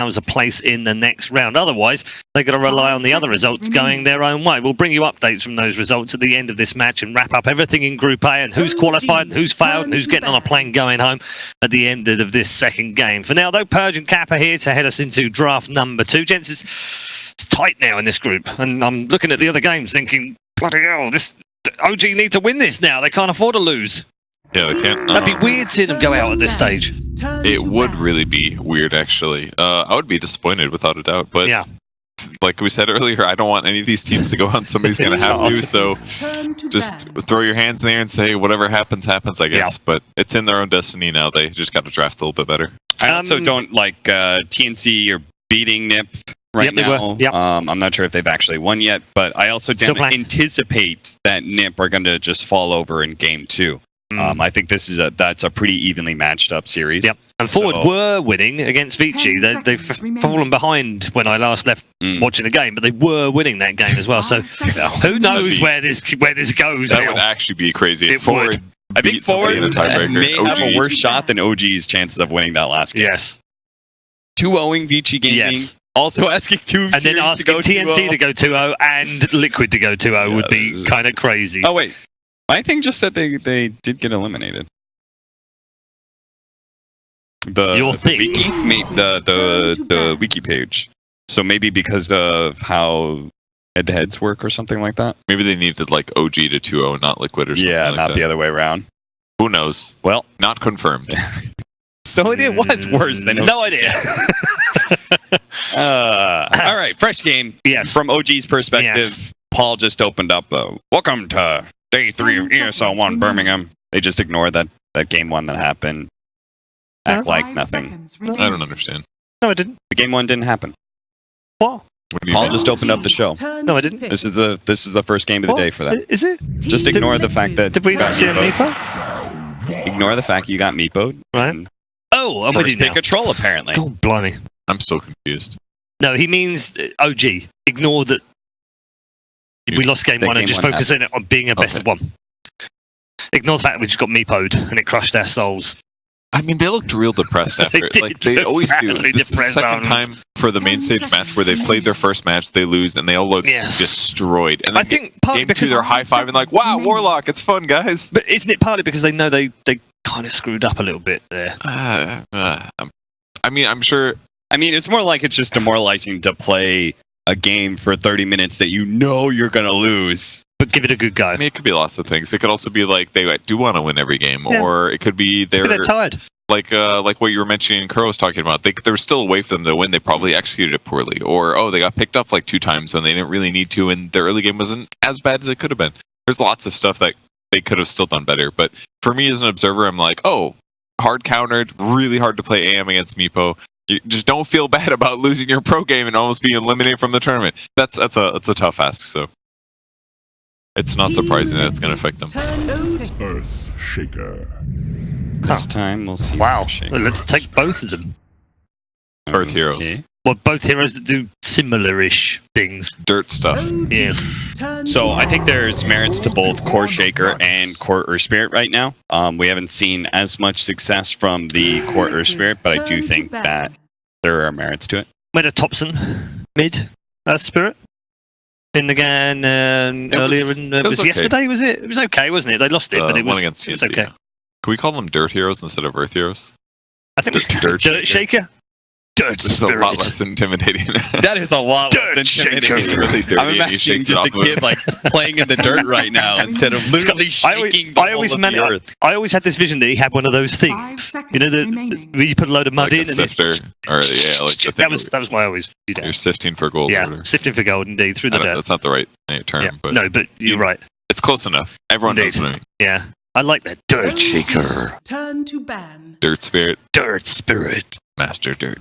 that was a place in the next round. Otherwise, they're going to rely on the other results going their own way. We'll bring you updates from those results at the end of this match and wrap up everything in Group A and who's qualified and who's failed and who's getting on a plane going home at the end of this second game. For now, though, Purge and Cap are here to head us into draft number 2. Gents, it's tight now in this group, and I'm looking at the other games thinking, bloody hell, this OG need to win this now. They can't afford to lose. Yeah, they can't. That'd be weird seeing them go out at this stage. It would really be weird, actually. I would be disappointed, without a doubt. But yeah, like we said earlier, I don't want any of these teams to go out. Somebody's going to have to. So just throw your hands in the air and say whatever happens, happens, I guess. Yeah. But it's in their own destiny now. They just got to draft a little bit better. I also don't like TNC or beating NIP right now. Yep. I'm not sure if they've actually won yet, but I also don't anticipate that NIP are going to just fall over in game 2. I think that's a pretty evenly matched up series. Yep. And Forward were winning against Vici. They've fallen behind when I last left watching the game, but they were winning that game as well. So who knows where this goes? That would actually be crazy. It would. I think Forward may have a worse shot than OG's chances of winning that last game. Yes. 2-0ing Vici Gaming. Yes. Also asking and then asking TNC to go 2-0 and Liquid to go 2-0 would be kind of crazy. Oh wait, my thing just said they did get eliminated. Your thing? The wiki page. So maybe because of how head-to-heads work or something like that. Maybe they needed like OG to 2-0, not Liquid or something. Yeah, like not that. the other way around. Who knows? Well, not confirmed. So it was worse than OG's. No idea. All right, fresh game. Yes. From OG's perspective, Yes. Paul just opened up. Welcome to day 3 of ESL 1 Birmingham. They just ignored that game 1 that happened. Act like nothing. I don't understand. No, I didn't. The game 1 didn't happen. What? Paul just opened up the show. No, I didn't. This is the first game of the day for that. Is it? Just ignore the fact that Did we not see a Meepo? Ignore the fact you got Meepo'd. Right. Oh, I'm with you now. Pick a troll, apparently. God, blimey. I'm so confused. No, he means OG. Ignore that we lost game 1 and just focus on being a best of 1. Ignore the fact that we just got Meepo'd and it crushed their souls. I mean, they looked real depressed after it. Like they always do. This is the second time for the main stage match where they played their first match, they lose, and they all look destroyed. And then I think game 2, they're high-fiving like, wow, Warlock, it's fun, guys. But isn't it partly because they know they kind of screwed up a little bit there? I mean, I'm sure... I mean, it's more like it's just demoralizing to play a game for 30 minutes that you know you're going to lose. But give it a good go. I mean, it could be lots of things. It could also be like they do want to win every game, or it could be they're tired. Like what you were mentioning, Kuro was talking about. There was still a way for them to win. They probably executed it poorly, or they got picked up like 2 times when they didn't really need to, and their early game wasn't as bad as it could have been. There's lots of stuff that they could have still done better. But for me as an observer, I'm like, oh, hard countered, really hard to play AM against Meepo. You just don't feel bad about losing your pro game and almost being eliminated from the tournament. That's a tough ask. So. It's not surprising that it's going to affect them. Earth Shaker. This time we'll see. Wow. Well, let's take both of them. Earth Heroes. Well, both heroes that do similar-ish things. Dirt stuff. Yes. So I think there's merits to both Core Shaker and Core Earth Spirit right now. We haven't seen as much success from the Core Earth Spirit, but I do think that there are merits to it. Made a Thompson mid Earth Spirit. In the game earlier, it was yesterday, was it? It was okay, wasn't it? They lost it, but it was, against it was okay. Can we call them Dirt Heroes instead of Earth Heroes? I think it was Dirt Shaker. Dirt This Spirit. is a lot less intimidating. That is a lot less intimidating. He's really dirty. I'm imagining just a kid like playing in the dirt right now instead of literally shaking the whole of the earth. I always had this vision that he had one of those things. You know, where you put a load of mud like in. A sifter. Like the that was why I always did that. You're sifting for gold. Yeah, sifting for gold, indeed, through the dirt. That's not the right term. Yeah. But no, but you're right. It's close enough. Everyone knows what I mean. Yeah. I like that. Dirt Shaker. Turn to ban. Dirt Spirit. Dirt Spirit. Master Dirt.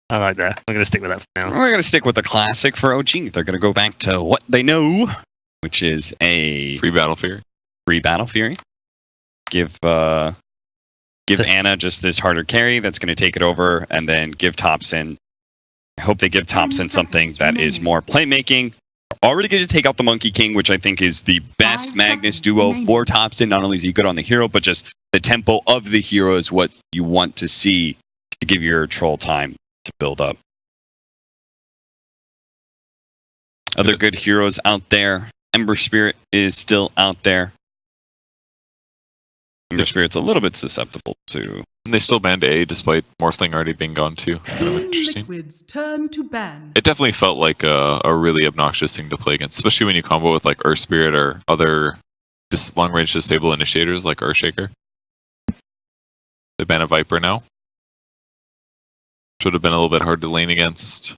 I like that. I'm going to stick with that for now. We're going to stick with the classic for OG. They're going to go back to what they know, which is a free Battle Fury. Free Battle Fury. Give Anna just this harder carry that's going to take it over, and then give Thompson. I hope they give Thompson something that is more playmaking. Already going to take out the Monkey King, which I think is the best Magnus duo for Thompson. Not only is he good on the hero, but just the tempo of the hero is what you want to see to to give your troll time to build up. Other good heroes out there. Ember Spirit is still out there. Ember Spirit's a little bit susceptible to... And they still banned A despite Morphling already being gone too. Kind of interesting. Liquid's turn to ban. It definitely felt like a really obnoxious thing to play against, especially when you combo with like Earth Spirit or other long-range disable initiators like Earthshaker. They ban a Viper now. Should have been a little bit hard to lane against.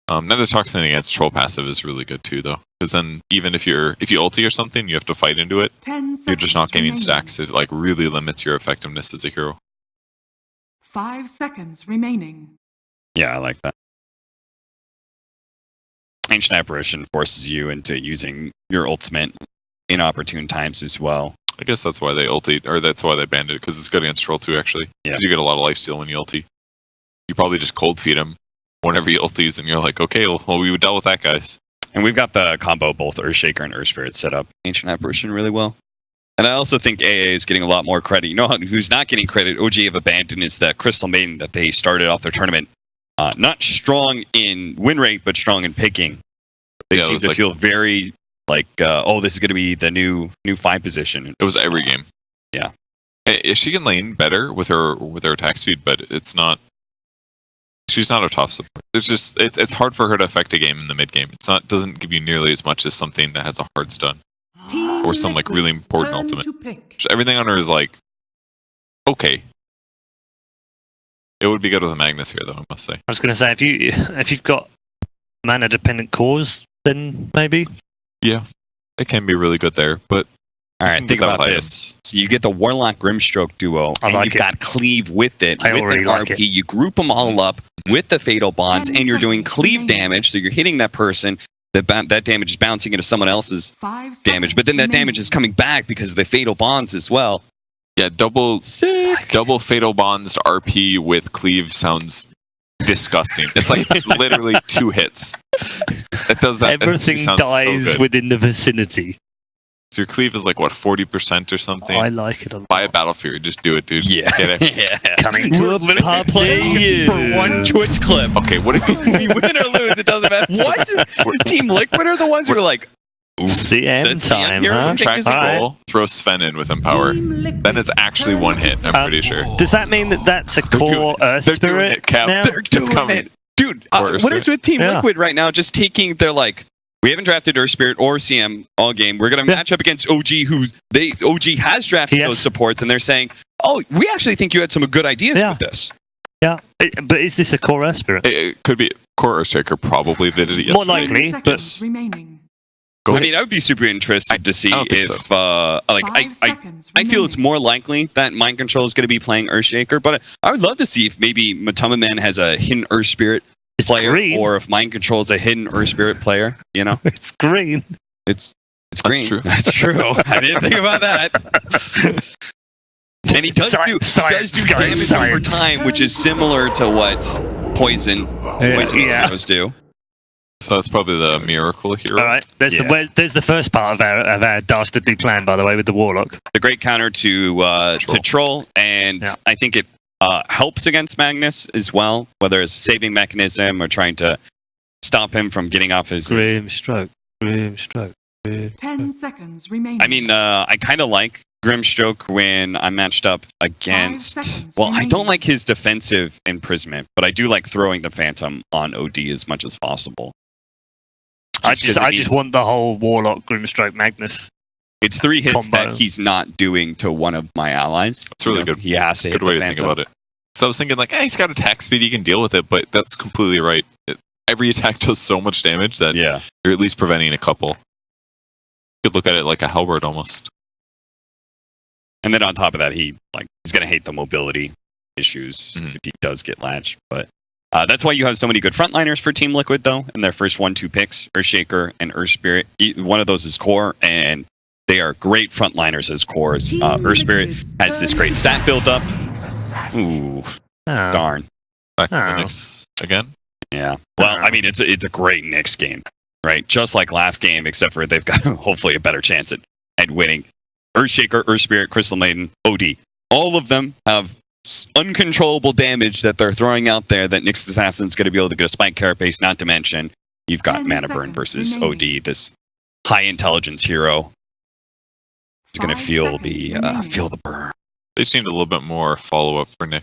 Nether Toxin against Troll passive is really good too, though, because then even if you ulti or something, you have to fight into it. You're just not gaining stacks. It like really limits your effectiveness as a hero. 5 seconds remaining. Yeah, I like that. Ancient Apparition forces you into using your ultimate inopportune times as well. I guess that's why they ulti, or that's why they banned it, because it's good against Troll too, actually. Yeah. Because you get a lot of lifesteal when you ulti. You probably just cold feed him whenever you ultis, and you're like, okay, well we dealt with that, guys. And we've got the combo, both Earthshaker and Earth Spirit, set up Ancient Apparition really well. And I also think AA is getting a lot more credit. You know who's not getting credit? OG have abandoned is the Crystal Maiden that they started off their tournament. Not strong in win rate, but strong in picking. They seem to feel very like, oh, this is going to be the new 5 position. It was every game. Yeah. She can lane better with her attack speed, but it's not. She's not a top support. It's hard for her to affect a game in the mid game. Doesn't give you nearly as much as something that has a hard stun or some like really important ultimate. Everything on her is like okay. It would be good with a Magnus here, though. I must say. I was going to say if you've got mana dependent cores, then maybe. Yeah, it can be really good there, but. All right, think about this. So you get the Warlock Grimstroke duo, and you've got Cleave with it. I already like RP. You group them all up with the Fatal Bonds, and you're doing Cleave damage, so you're hitting that person. That damage is bouncing into someone else's damage, but then that damage is coming back because of the Fatal Bonds as well. Yeah, double Fatal Bonds to RP with Cleave sounds disgusting. It's like literally 2 hits. It does that. Everything dies within the vicinity. So your Cleave is like, what, 40% or something? I like it a lot. Buy a Battle Fury, just do it, dude. Yeah. Get it. Yeah. Coming to a pub for 1 Twitch clip. Okay, what if you win or lose? It doesn't matter. What? Team Liquid are the ones who are like, CM time, huh? Track the goal, throw Sven in with Empower. Then it's actually 1 hit, I'm pretty sure. Does that mean that that's a core Earth Spirit now? They're doing it. Dude, what is with Team Liquid right now? Just taking their like, we haven't drafted Earth Spirit or CM all game. We're going to match up against OG, OG has drafted those supports, and they're saying, oh, we actually think you had some good ideas with this. Yeah, but is this a core Earth Spirit? It could be core Earthshaker, probably. They did it yesterday. More likely, but... I mean, I would be super interested to see if, I feel it's more likely that Mind Control is going to be playing Earthshaker, but I would love to see if maybe Matama Man has a hidden Earth Spirit player, or if Mind Control is a hidden Earth Spirit player, you know? It's green. It's green. True. That's true. I didn't think about that. And he does do damage over time, which is similar to what poison heroes do. So that's probably the miracle hero. All right, there's the first part of our dastardly plan, by the way, with the Warlock. The great counter to Troll, and I think it helps against Magnus as well, whether it's a saving mechanism or trying to stop him from getting off his... Grimstroke. 10 seconds remaining. I mean, I kind of like Grimstroke when I'm matched up against... Well, I don't like his defensive imprisonment, but I do like throwing the Phantom on OD as much as possible. I just want the whole Warlock, Grimstroke, Magnus. It's 3 hits that he's not doing to one of my allies. That's really good. He has to hit good way to think about it. So I was thinking like, he's got attack speed, he can deal with it, but that's completely right. Every attack does so much damage that you're at least preventing a couple. You could look at it like a halberd almost. And then on top of that, he's going to hate the mobility issues if he does get latched. But that's why you have so many good frontliners for Team Liquid, though, in their first 1-2 picks, Earthshaker and Earth Spirit. One of those is core, and they are great frontliners as cores. Earth Spirit has this great stat build-up. Ooh, darn. Back to the Nyx again? Yeah. Well, I mean, it's a great Nyx game, right? Just like last game, except for they've got hopefully a better chance at winning. Earthshaker, Earth Spirit, Crystal Maiden, OD. All of them have uncontrollable damage that they're throwing out there that Nyx Assassin's going to be able to get a spike carapace, not to mention you've got 10 mana burn seconds versus remaining. OD, this high intelligence hero. He's going to 5 feel seconds the remaining. burn. They just need a little bit more follow-up for Nyx.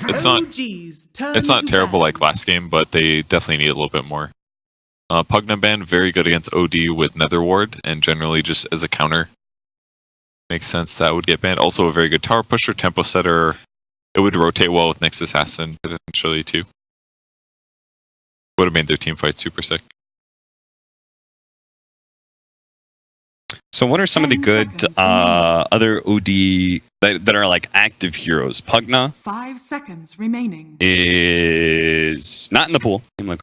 It's not OGs turn it's not to terrible ban. like last game, but they definitely need a little bit more. Pugna Band, very good against OD with Nether Ward, and generally just as a counter. Makes sense that would get banned. Also a very good tower pusher, tempo setter. It would rotate well with Nyx Assassin, potentially too. Would have made their team fight super sick. So what are some of the 10 good seconds remaining. other OD that are like active heroes? Pugna 5 seconds remaining. is not in the pool. I'm like,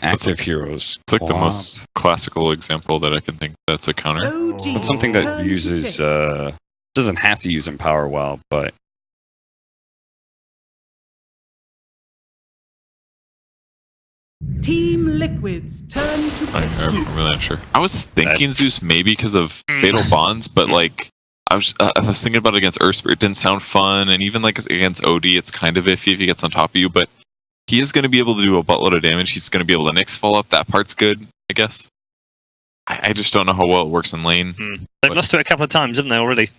active heroes. It's like the Wow. most classical example that I can think that's a counter. OGs It's something that turn to uses pick. doesn't have to use Empower well, but Team Liquid's turn to pick. I'm really not sure. I was thinking Zeus maybe because of Fatal Bonds, but like I was thinking about it against Ursper. It didn't sound fun, and even like against OD, it's kind of iffy if he gets on top of you. But he is going to be able to do a buttload of damage. He's going to be able to Nyx follow up. That part's good, I guess. I just don't know how well it works in lane. They've lost to it a couple of times, haven't they, already?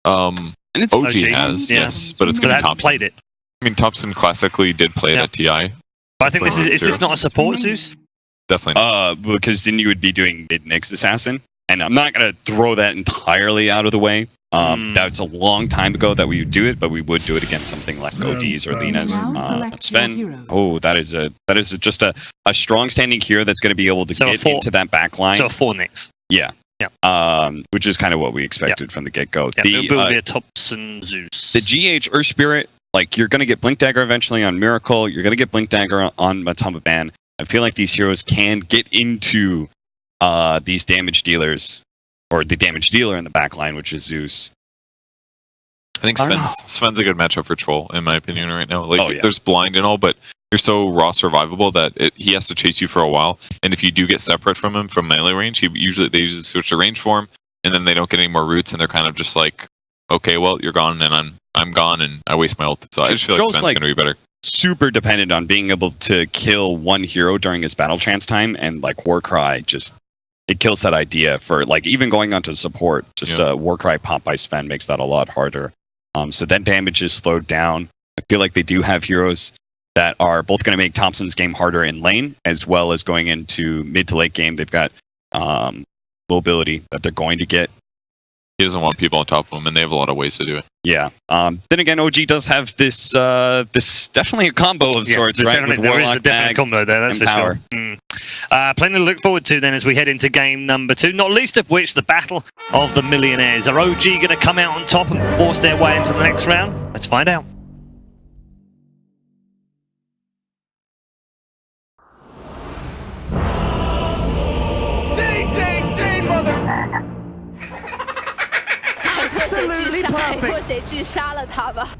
and it's OG OG, has, yeah. yes, but it's But going they to be haven't Thompson. played it. I mean, Thompson classically did play it Yeah. at TI. But I think this is this not a support, Zeus? Definitely not. because then you would be doing mid Nyx Assassin, and I'm not gonna throw that entirely out of the way. That was a long time ago that we would do it, but we would do it against something like ODs or Lena's. Now select Sven. your heroes. Oh, that is just a strong standing hero that's going to be able to So a get four- into that back line. So 4 nicks. Yeah. Yeah. Which is kind of what we expected from the get go. Yeah, The it will be a Thompson Zeus. the GH Earth Spirit, like you're going to get Blink Dagger eventually on Miracle. You're going to get Blink Dagger on Matamba Ban. I feel like these heroes can get into these damage dealers, or the damage dealer in the back line, which is Zeus. I think I don't Sven's a good matchup for Troll, in my opinion, right now. Like, Oh, yeah. there's blind and all, but you're so raw survivable that he has to chase you for a while. And if you do get separate from him from melee range, they usually switch to range for him, and then they don't get any more roots, and they're kind of just like, okay, well, you're gone, and I'm gone, and I waste my ult. So I just feel like Troll's Sven's like- going to be better. Super dependent on being able to kill one hero during his battle trance time, and like Warcry just it kills that idea for like even going onto support. Just Yeah. Warcry pop by Sven makes that a lot harder. So that damage is slowed down. I feel like they do have heroes that are both going to make Thompson's game harder in lane, as well as going into mid to late game. They've got mobility that they're going to get. He doesn't want people on top of him, and they have a lot of ways to do it. Yeah. Then again, OG does have this this definitely a combo of sorts, there's right? definitely- With there is a Warlock definite Bag. combo there, that's and for sure. Plenty to look forward to then as we head into game number 2, not least of which the Battle of the Millionaires. Are OG going to come out on top and force their way into the next round? Let's find out. Absolutely perfect. 迫谁去杀了他吧。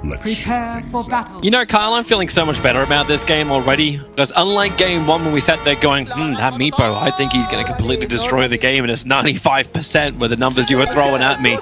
Let's Prepare for battle. You know, Kyle, I'm feeling so much better about this game already. Because unlike game 1 when we sat there going, that Meepo, I think he's going to completely destroy the game and it's 95% with the numbers you were throwing at me.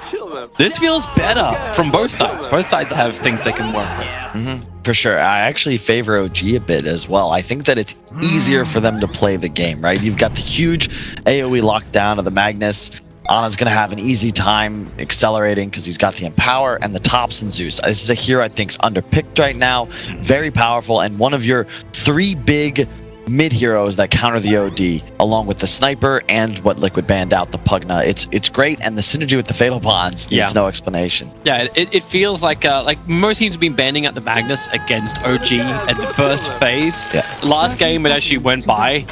This feels better from both sides. Both sides have things they can work with. For sure. I actually favor OG a bit as well. I think that it's easier for them to play the game, right? You've got the huge AoE lockdown of the Magnus. Ana's going to have an easy time accelerating because he's got the Empower and the Thompson Zeus. This is a hero I think is underpicked right now. Very powerful and one of your 3 big mid heroes that counter the OD, along with the Sniper and what Liquid banned out, the Pugna. It's great, and the synergy with the Fatal Bonds needs no explanation. Yeah, it feels like most teams have been banning out the Magnus against OG at the first phase. Yeah. Last game it actually went by,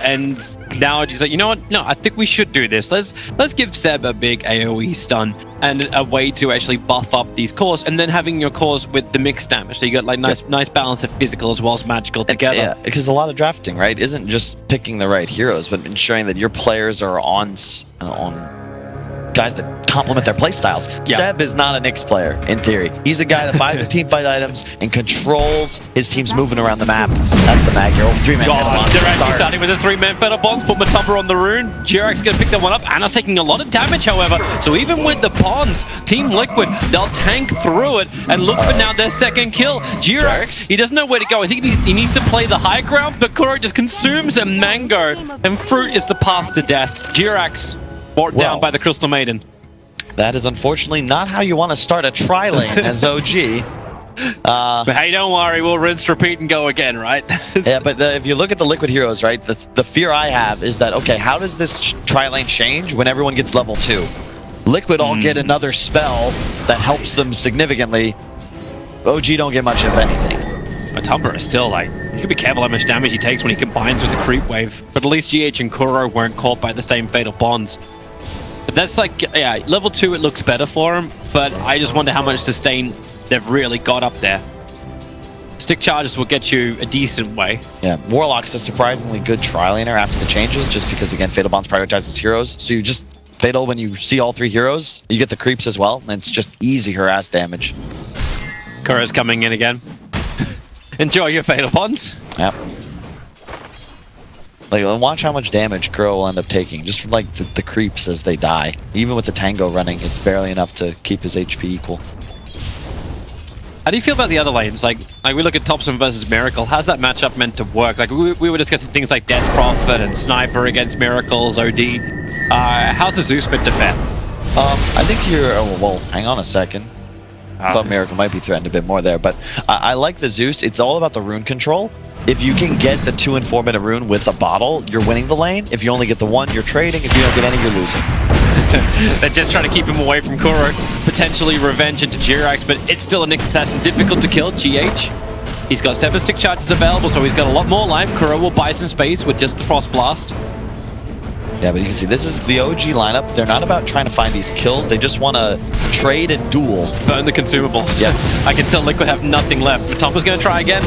and now it's like, you know what? No, I think we should do this. Let's give Seb a big AoE stun and a way to actually buff up these cores, and then having your cores with the mixed damage. So you got like nice balance of physical as well as magical together. Yeah, because a lot of drafting, right, isn't just picking the right heroes, but ensuring that your players are got guys that complement their play styles. Yeah. Seb is not a Nyx player, in theory. He's a guy that buys the team fight items and controls his team's movement around the map. That's the mag hero. 3-man God, they're actually start. starting with a 3-man Feather Bonds. Put Matumba on the rune. Jirax gonna pick that one up. Anna's taking a lot of damage, however. So even with the Bonds, Team Liquid, they'll tank through it and look for now their second kill. Jirax, he doesn't know where to go. I think he needs to play the high ground, but Kuro just consumes a mango, and fruit is the path to death. Jirax brought down by the Crystal Maiden. That is unfortunately not how you want to start a tri-lane as OG. But hey, don't worry, we'll rinse, repeat, and go again, right? Yeah, but if you look at the Liquid heroes, right, the fear I have is that, okay, how does this tri-lane change when everyone gets level 2? Liquid all get another spell that helps them significantly. OG don't get much of anything. Matumba is still like, you can be careful how much damage he takes when he combines with the creep wave. But at least GH and Kuro weren't caught by the same fatal bonds. But that's like, yeah, level 2 it looks better for him, but I just wonder how much sustain they've really got up there. Stick charges will get you a decent way. Yeah, Warlock's a surprisingly good tri-laner after the changes, just because, again, Fatal Bonds prioritizes heroes. So you just Fatal, when you see all 3 heroes, you get the creeps as well, and it's just easy harass damage. Kuro's coming in again. Enjoy your Fatal Bonds. Yep. Like, watch how much damage Kuro will end up taking, just from, like, the creeps as they die. Even with the Tango running, it's barely enough to keep his HP equal. How do you feel about the other lanes? Like we look at Thompson versus Miracle. How's that matchup meant to work? Like we were discussing things like Death Prophet and Sniper against Miracles, OD. How's the Zeus meant to fare? I think you're... Oh, well, hang on a second. I thought Miracle might be threatened a bit more there, but I like the Zeus. It's all about the rune control. If you can get the 2 and 4 minute rune with a bottle, you're winning the lane. If you only get the 1, you're trading. If you don't get any, you're losing. They're just trying to keep him away from Kuro. Potentially revenge into Jirax, but it's still a Nyx assassin. Difficult to kill, GH. He's got 7 stick charges available, so he's got a lot more life. Kuro will buy some space with just the Frost Blast. Yeah, but you can see this is the OG lineup. They're not about trying to find these kills. They just want to trade and duel. Burn the consumables. Yeah. I can tell Liquid have nothing left. Matompa's going to try again.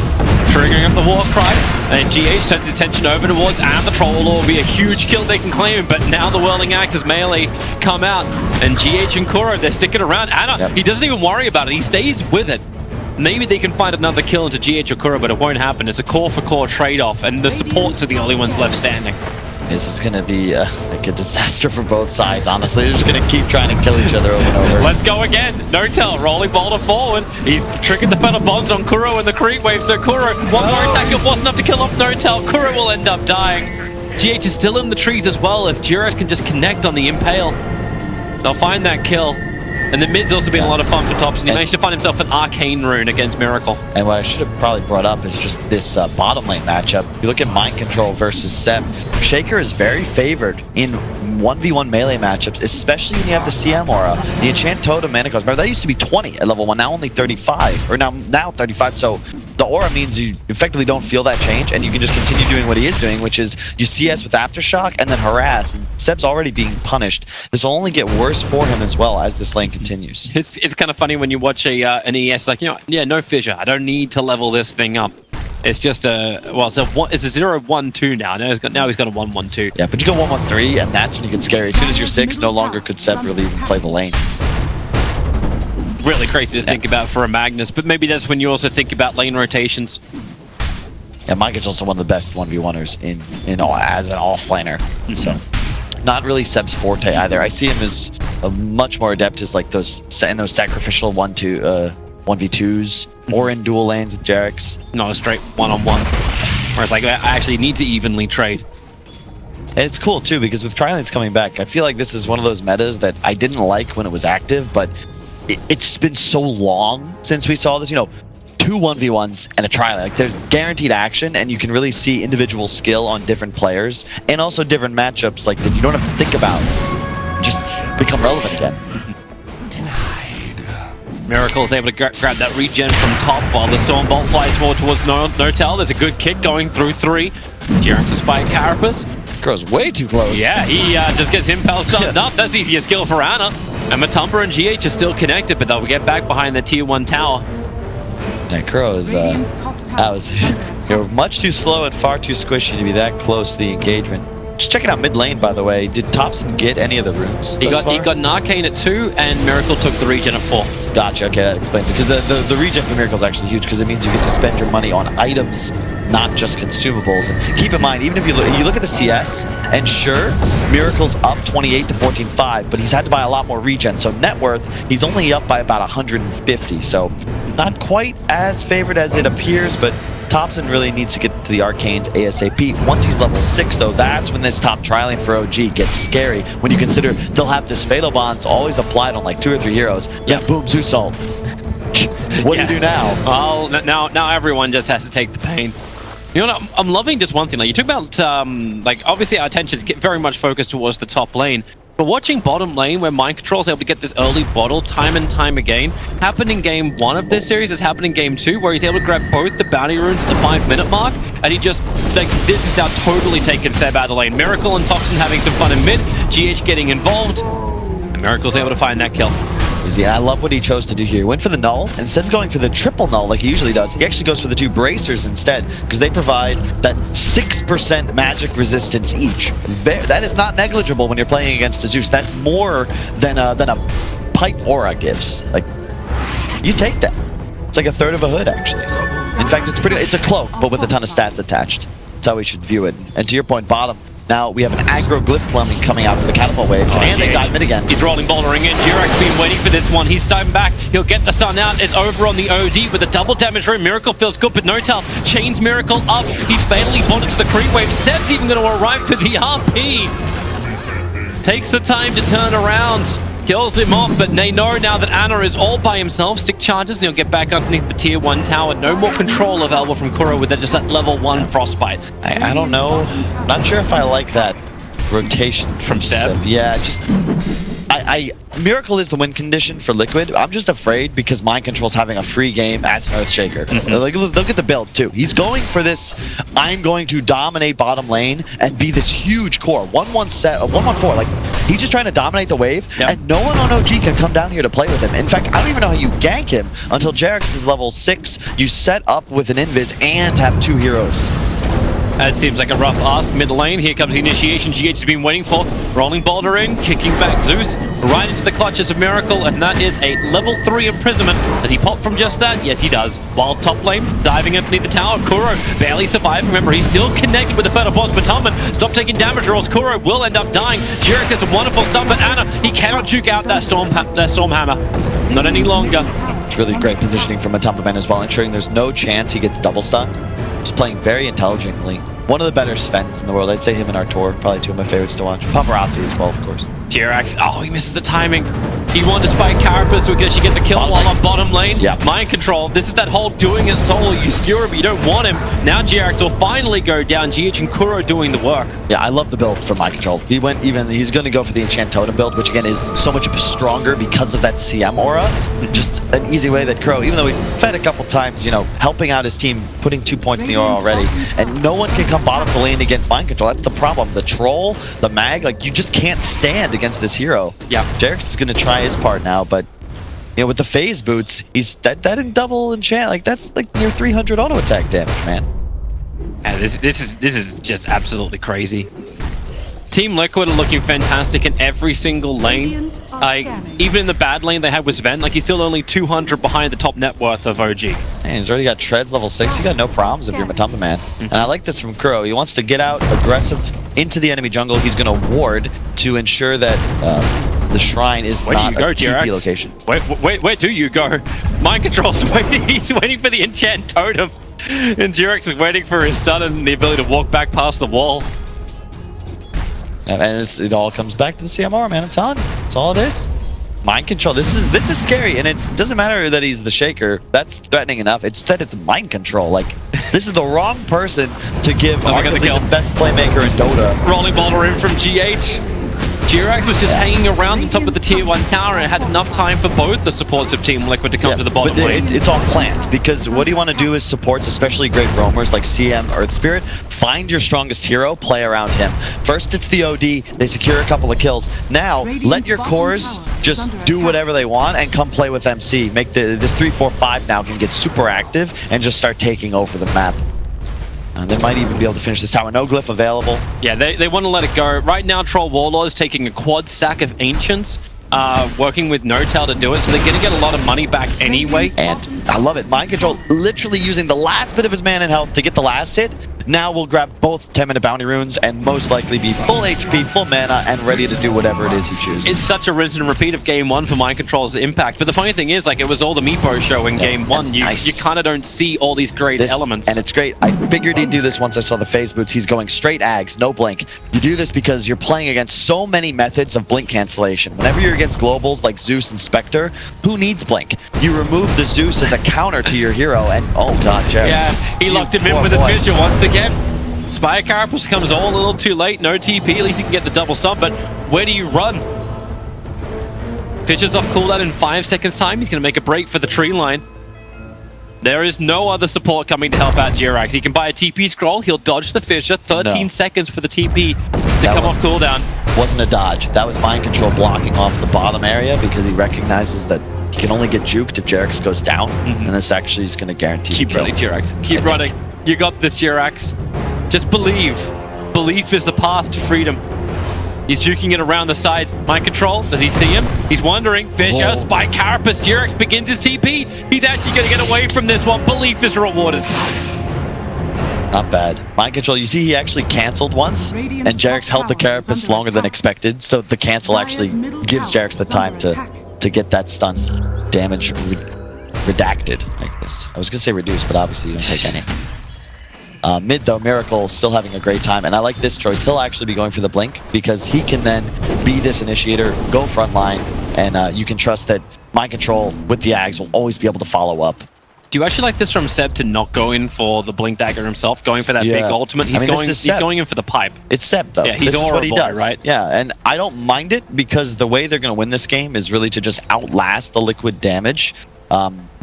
Triggering up the war cry. And GH turns his attention over towards and the Troll Lord will be a huge kill they can claim. But now the Whirling Axe as melee come out. And GH and Kuro, they're sticking around. Anna, he doesn't even worry about it. He stays with it. Maybe they can find another kill into GH or Kuro, but it won't happen. It's a core-for-core trade-off, and the supports are the only ones left standing. This is going to be like a disaster for both sides, honestly. They're just going to keep trying to kill each other over and over. Let's go again. No-tell, rolling boulder forward. He's triggered the Feather Bombs on Kuro and the creep wave, so Kuro, one more attack, it wasn't enough to kill off No-tell. Kuro will end up dying. GH is still in the trees as well. If Jirax can just connect on the Impale, they'll find that kill. And the mid's also been a lot of fun for Thompson. He managed to find himself an Arcane Rune against Miracle. And what I should have probably brought up is just this bottom lane matchup. You look at Mind Control versus Seb. Shaker is very favored in 1v1 melee matchups, especially when you have the CM aura. The Enchant Totem Mana Cost. Remember, that used to be 20 at level 1, now only 35. Or now 35, so the aura means you effectively don't feel that change, and you can just continue doing what he is doing, which is you CS with Aftershock and then harass. And Seb's already being punished. This will only get worse for him as well as this lane continues. It's kind of funny when you watch an ES, like, you know, yeah, no fissure. I don't need to level this thing up. It's just a, well, it's a 0-1-2 now. Now he's got a 1-1-2. Yeah, but you go 1-1-3, and that's when you get scary. As soon as you're 6, no longer could Seb really even play the lane. Really crazy to think about for a Magnus, but maybe that's when you also think about lane rotations. Yeah, Mike is also one of the best 1v1ers as an offlaner. So, not really Seb's forte either. I see him as a much more adept as like those sacrificial 1v2s or in dual lanes with Jirax. Not a straight one-on-one. Whereas like I actually need to evenly trade. And it's cool too because with tri-lanes coming back, I feel like this is one of those metas that I didn't like when it was active, but it's been so long since we saw this. You know, 2 1v1s and a tri-lane. Like there's guaranteed action, and you can really see individual skill on different players and also different matchups like that you don't have to think about. Just become relevant again. Miracle is able to grab that regen from top while the Stormbolt flies forward towards No-tell. There's a good kick going through 3. Jirax to spike Carapace. Goes way too close. Yeah, he just gets Impel stunned up. That's the easiest kill for Anna. And Matumba and GH are still connected, but they'll get back behind the tier 1 tower. Yeah, Kuro is, you're much too slow and far too squishy to be that close to the engagement. Just checking out mid lane, by the way. Did Thompson get any of the runes? He got an arcane at 2, and Miracle took the regen at 4. Gotcha. Okay, that explains it. Because the regen for Miracle is actually huge because it means you get to spend your money on items, not just consumables. And keep in mind, even if you look at the CS, and sure, Miracle's up 28 to 14.5, but he's had to buy a lot more regen. So net worth, he's only up by about 150. So not quite as favored as it appears, but Thompson really needs to get to the Arcanes ASAP. Once he's level 6, though, that's when this top trialing for OG gets scary. When you consider they'll have this Fatal Bonds always applied on like 2 or 3 heroes. Yeah, boom, Zeus ult. What do you do now? Well, now everyone just has to take the pain. You know what? I'm loving just one thing. Like you talk about, like obviously our attention's very much focused towards the top lane. But watching bottom lane, where Mind Control is able to get this early bottle time and time again, happened in game 1 of this series, it's happened in game 2, where he's able to grab both the bounty runes at the 5-minute mark, and he just, like, this is now totally taken Seb out of the lane. Miracle and Thompson having some fun in mid, GH getting involved, and Miracle's able to find that kill. Yeah, I love what he chose to do here. He went for the null. Instead of going for the triple null like he usually does, he actually goes for the 2 bracers instead, because they provide that 6% magic resistance each. That is not negligible when you're playing against a Zeus. That's more than a pipe aura gives. Like, you take that. It's like a third of a hood, actually. In fact, it's a cloak, but with a ton of stats attached. That's how we should view it. And to your point, bottom, now we have an aggro glyph plumbing coming out for the catapult waves, and they dive mid again. He's rolling, bouldering in. Jirax been waiting for this one. He's stepping back. He'll get the stun out. It's over on the OD with a double damage rune. Miracle feels good, but no tell. Chains Miracle up. He's fatally bonded to the creep wave. Seb's even going to arrive for the RP. Takes the time to turn around. Kills him off, but they know now that Ana is all by himself. Stick charges, and he'll get back underneath the tier 1 tower. No more control of Elbow from Kuro with just that level 1 frostbite. I don't know. I'm not sure if I like that rotation from Seb. Yeah, just Miracle is the win condition for Liquid. I'm just afraid because Mind Control's having a free game as an Earthshaker. Like, look at the build too. He's going for this. I'm going to dominate bottom lane and be this huge core. 1-1-4. Like, he's just trying to dominate the wave, and no one on OG can come down here to play with him. In fact, I don't even know how you gank him until Jerax is level 6. You set up with an invis and have 2 heroes. That seems like a rough ask. Mid lane, here comes the initiation GH has been waiting for. Rolling boulder in, kicking back Zeus, right into the clutches of Miracle, and that is a level 3 imprisonment. Does he pop from just that? Yes, he does. While top lane, diving underneath the tower, Kuro barely survived. Remember, he's still connected with the Fatal Boss, but Tumman, stop taking damage or else Kuro will end up dying. Jirax gets a wonderful stun, but Ana, he cannot juke out that Storm Hammer. Not any longer. It's really great positioning from Matumbaman as well, ensuring there's no chance he gets double stunned. Just playing very intelligently. One of the better Svens in the world. I'd say him and Artur, probably 2 of my favorites to watch. Paparazzi as well, of course. Jirax, oh, he misses the timing. He wanted to spike Carapace because you get the kill while on bottom lane. Mind Control, this is that whole doing it solo. You skewer him, but you don't want him. Now Jirax will finally go down. GH and Kuro doing the work. Yeah, I love the build for Mind Control. He's going to go for the Enchant Totem build, which again is so much stronger because of that CM aura. Just an easy way that Kuro, even though he fed a couple times, you know, helping out his team, putting 2 points in the aura already, and no one can come bottom to lane against Mind Control. That's the problem. The troll, the mag, like, you just can't stand against this hero. Yeah. Jerax is going to try his part now, but you know, with the phase boots, he's that in double enchant, like that's like near 300 auto attack damage, man. And this is just absolutely crazy. Team Liquid are looking fantastic in every single lane. Even in the bad lane they had with Sven, like he's still only 200 behind the top net worth of OG. And he's already got Treads level 6. You got no problems if you're Matumba Man. And I like this from Kuro. He wants to get out aggressive into the enemy jungle. He's going to ward to ensure that the shrine is not a TP location. Where do you go? Mind Control's waiting. He's waiting for the enchant totem. And Jirax is waiting for his stun and the ability to walk back past the wall. And it all comes back to the CMR, man. I'm telling you, that's all it is. Mind Control. This is scary, and it doesn't matter that he's the Shaker. That's threatening enough. It's that it's Mind Control. Like, this is the wrong person to give arguably the best playmaker in Dota. Rolling boulder in from GH. Jirax was just hanging around on top of the tier 1 tower and had enough time for both the supports of Team Liquid to come to the bottom lane. It's all planned, because what do you want to do is supports, especially great roamers like CM, Earth Spirit, find your strongest hero, play around him. First it's the OD, they secure a couple of kills. Now, let your cores just do whatever they want and come play with MC. Make this 3-4-5 now can get super active and just start taking over the map. They might even be able to finish this tower. No glyph available. Yeah, they want to let it go. Right now, Troll Warlord is taking a quad stack of Ancients, working with No-Tail to do it, so they're going to get a lot of money back anyway. And I love it. Mind Control literally using the last bit of his mana and health to get the last hit. Now we'll grab both 10-minute bounty runes and most likely be full HP, full mana, and ready to do whatever it is he chooses. It's such a rinse and repeat of game 1 for Mind Control's impact. But the funny thing is, like, it was all the Meepo show in game 1. You kind of don't see all these great elements. And it's great. I figured he'd do this once I saw the phase boots. He's going straight Ags, no blink. You do this because you're playing against so many methods of blink cancellation. Whenever you're against globals like Zeus and Spectre, who needs blink? You remove the Zeus as a counter to your hero, and oh god, Jerry. Yeah, he locked him in with a vision once again. Spire Carapace comes all a little too late. No TP, at least he can get the double stomp, but where do you run? Fissures off cooldown in 5 seconds time. He's going to make a break for the tree line. There is no other support coming to help out Jirax. He can buy a TP scroll. He'll dodge the Fissure. 13 seconds for the TP to come off cooldown. Wasn't a dodge. That was Mind Control blocking off the bottom area because he recognizes that he can only get juked if Jirax goes down, and this actually is going to guarantee Keep running, Jirax. Keep running. You got this, Jirax. Just believe. Belief is the path to freedom. He's juking it around the side. Mind Control, does he see him? He's wondering. Fissure, Spike Carapace, Jirax begins his TP. He's actually going to get away from this one. Belief is rewarded. Not bad. Mind Control, you see he actually canceled once, and Jirax held the Carapace longer than expected, so the cancel actually gives Jirax the time to get that stun damage redacted, I guess. I was going to say reduced, but obviously you don't take any. Mid though, Miracle still having a great time, and I like this choice. He'll actually be going for the blink because he can then be this initiator, go front line, and you can trust that Mind Control with the Ags will always be able to follow up. Do you actually like this from Seb to not go in for the blink dagger himself, going for that big ultimate? He's going in for the pipe. It's Seb though. Yeah, he's this is what he does, right? Yeah, and I don't mind it because the way they're going to win this game is really to just outlast the liquid damage.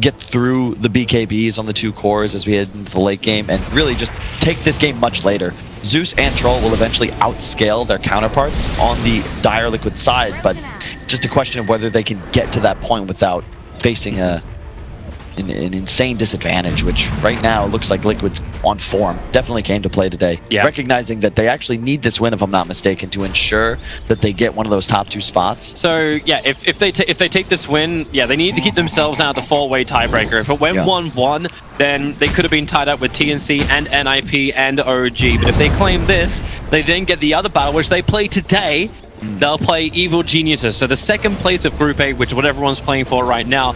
Get through the BKBs on the 2 cores as we head into the late game, and really just take this game much later. Zeus and Troll will eventually outscale their counterparts on the dire liquid side, but just a question of whether they can get to that point without facing an insane disadvantage, which right now looks like Liquid's on form. Definitely came to play today. Yeah. Recognizing that they actually need this win, if I'm not mistaken, to ensure that they get one of those top 2 spots. So yeah, if they take this win, yeah, they need to keep themselves out of the 4-way tiebreaker. If it went 1-1, then they could have been tied up with TNC and NIP and OG. But if they claim this, they then get the other battle, which they play today. They'll play Evil Geniuses. So the second place of Group A, which is what everyone's playing for right now.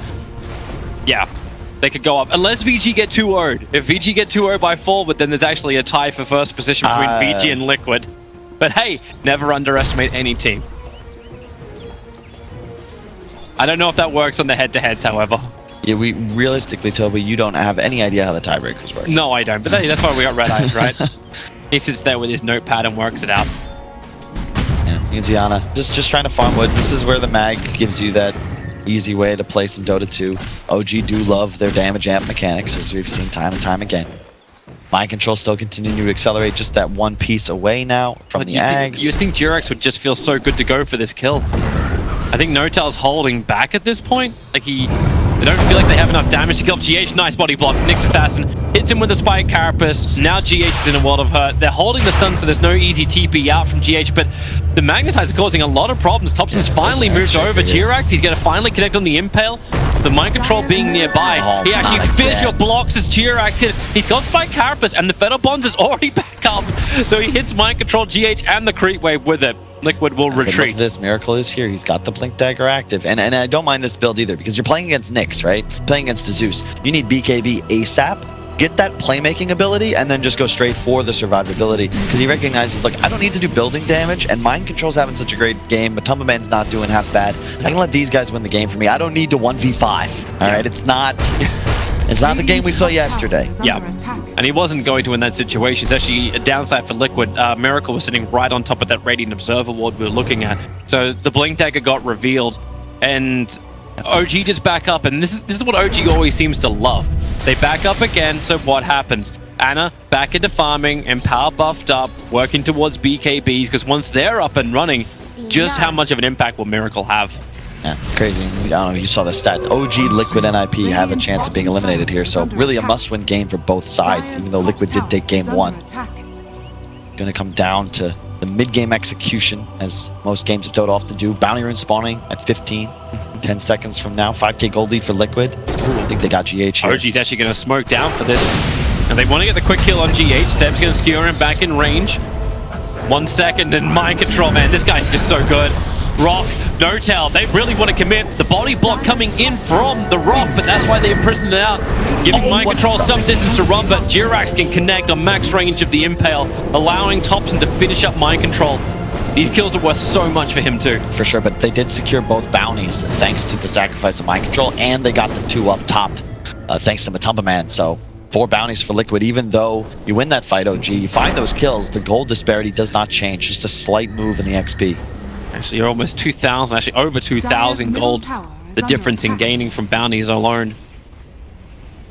Yeah. They could go up, unless VG get 2-0'd. If VG get 2-0 by forward, then there's actually a tie for first position between VG and Liquid. But hey, never underestimate any team. I don't know if that works on the head-to-heads, however. Yeah, we realistically, Toby, you don't have any idea how the tiebreakers work. No, I don't. But hey, that's why we got Red Eyes, right? He sits there with his notepad and works it out. Yeah, you can see Ana just trying to farm woods. This is where the mag gives you that easy way to play some Dota 2. OG do love their damage amp mechanics, as we've seen time and time again. Mind Control still continuing to accelerate, just that one piece away now from the Ags. You think Jirax would just feel so good to go for this kill. I think No-Tail's holding back at this point. Like they don't feel like they have enough damage to kill GH. Nice body block. Nyx Assassin hits him with a Spike Carapace. Now GH is in a world of hurt. They're holding the stun, so there's no easy TP out from GH, but the Magnetize is causing a lot of problems. Thompson's finally moved over. Jirax, he's going to finally connect on the Impale. The Mind Control being nearby. He actually Fissure blocks as Jirax hit. He's got Spike Carapace, and the Feather Bonds is already back up. So he hits Mind Control, GH, and the Creep Wave with it. Liquid will retreat. Look, this Miracle is here. He's got the Blink Dagger active. And I don't mind this build either, because you're playing against Nyx, right? Playing against Zeus. You need BKB ASAP. Get that playmaking ability, and then just go straight for the survivability. Because he recognizes, like, I don't need to do building damage, and Mind Control's having such a great game, but Tumba Man's not doing half bad. I can let these guys win the game for me. I don't need to 1v5. All right? It's not... It's not the game we saw yesterday. Yeah, and he wasn't going to in that situation. It's actually a downside for Liquid. Miracle was sitting right on top of that Radiant Observer ward we were looking at. So the Blink Dagger got revealed, and OG just back up, and this is what OG always seems to love. They back up again, so what happens? Ana back into farming, and Power buffed up, working towards BKBs, because once they're up and running, just how much of an impact will Miracle have? Yeah, crazy. I don't know, you saw the stat. OG, Liquid, NIP have a chance of being eliminated here, so really a must-win game for both sides, even though Liquid did take game 1. Gonna come down to the mid-game execution, as most games of Dota often do. Bounty rune spawning at 15. 10 seconds from now. 5k gold lead for Liquid. I think they got GH here. OG's actually going to smoke down for this. And they want to get the quick kill on GH. Seb's going to skewer him back in range. 1 second and mind control, man. This guy's just so good. Rock, no tell. They really want to commit. The body block coming in from the Rock, but that's why they imprisoned it out. Giving mind control some distance to run, but Jirax can connect on max range of the Impale, allowing Thompson to finish up mind control. These kills are worth so much for him too. For sure, but they did secure both bounties thanks to the sacrifice of mind control, and they got the 2 up top thanks to Matumba Man. So 4 bounties for Liquid. Even though you win that fight, OG, you find those kills, the gold disparity does not change. Just a slight move in the XP. Actually, you're almost 2,000, actually over 2,000 gold. The difference in gaining from bounties alone.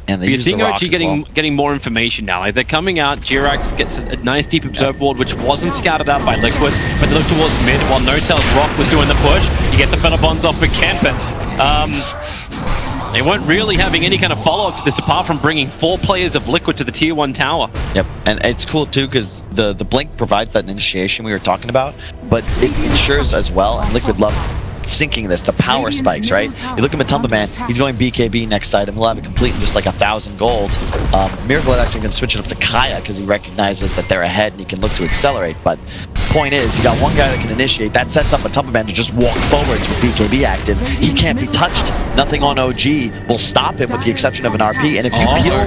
And they You're use the seeing rock OG as getting more information now. Like, they're coming out. Jirax gets a nice deep observe ward, which wasn't scouted out by Liquid, but they look towards mid while No-Tail's Rock was doing the push. He gets the feather bonds off with Kemp, but they weren't really having any kind of follow-up to this apart from bringing 4 players of Liquid to the tier 1 tower. Yep, and it's cool too because the blink provides that initiation we were talking about, but it ensures as well, and Liquid love sinking this, the power spikes, right? You look at Matumba Man, he's going BKB next item, he'll have it complete in just like 1,000 gold. Miracle actually going to switch it up to Kaya because he recognizes that they're ahead and he can look to accelerate, but point is, you got one guy that can initiate, that sets up Matumba Man to just walk forwards with BKB active. He can't be touched, nothing on OG will stop him with the exception of an RP, and if you peel...